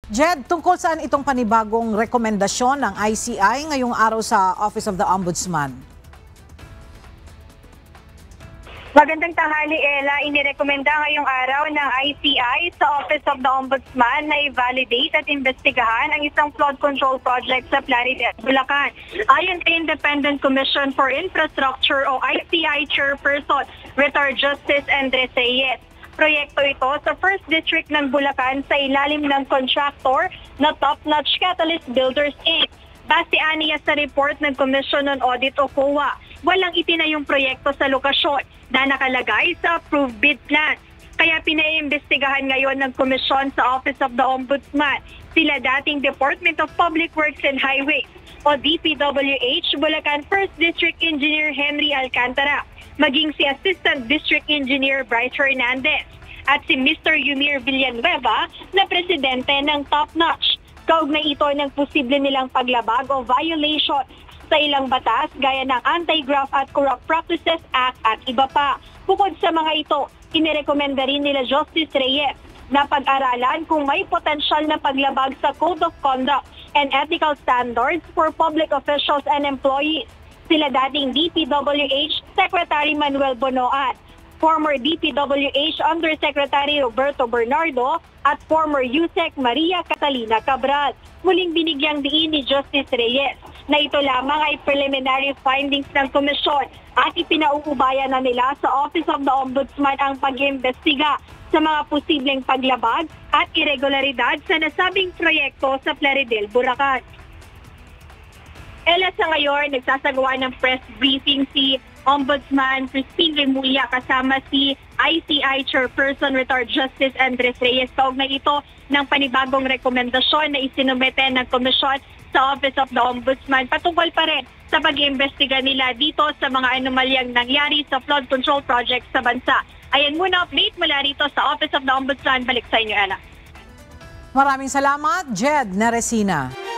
Jed, tungkol saan itong panibagong rekomendasyon ng ICI ngayong araw sa Office of the Ombudsman? Magandang tanghali, Ella. Inirekomenda ngayong araw ng ICI sa Office of the Ombudsman na i-validate at investigahan ang isang flood control project sa Plaridel, Bulacan. Ayon sa Independent Commission for Infrastructure o ICI Chairperson, Retired Justice Andres Reyes. Proyekto ito sa 1st District ng Bulacan sa ilalim ng contractor na Top Notch Catalyst Builders Inc. Base aniya sa report ng Commission on Audit o COA, walang itinayong proyekto sa lokasyon na nakalagay sa approved bid plan. Kaya pinaiimbestigahan ngayon ng komisyon sa Office of the Ombudsman sila dating Department of Public Works and Highways o DPWH Bulacan 1st District Engineer Henry Alcantara, maging si Assistant District Engineer Bryce Hernandez at si Mr. Yumir Villanueva na presidente ng Top Notch. Kaugnay ito ng posible nilang paglabag o violation sa ilang batas gaya ng Anti-Graft at Corrupt Practices Act at iba pa. Bukod sa mga ito, inirekomenda rin nila Justice Reyes na pag-aralan kung may potensyal na paglabag sa Code of Conduct and Ethical Standards for Public Officials and Employees. Sila dating DPWH Secretary Manuel Bonoan, former DPWH Undersecretary Roberto Bernardo at former USEC Maria Catalina Cabral. Muling binigyang diin ni Justice Reyes na ito lamang ay preliminary findings ng komisyon at ipinauubaya na nila sa Office of the Ombudsman ang pag-iimbestiga sa mga posibleng paglabag at irregularidad sa nasabing proyekto sa Plaridel, Bulacan. Ella, sa ngayon, nagsasagawa ng press briefing si Ombudsman Christine Remulla kasama si ICI Chairperson Retired Justice Andres Reyes. Kaugnay ito ng panibagong rekomendasyon na isinumete ng komisyon sa Office of the Ombudsman patungkol pa rin sa pag-iimbestiga nila dito sa mga anomalyang nangyari sa flood control project sa bansa. Ayan muna update mula rito sa Office of the Ombudsman. Balik sa inyo, Ella. Maraming salamat, Jed Neresina.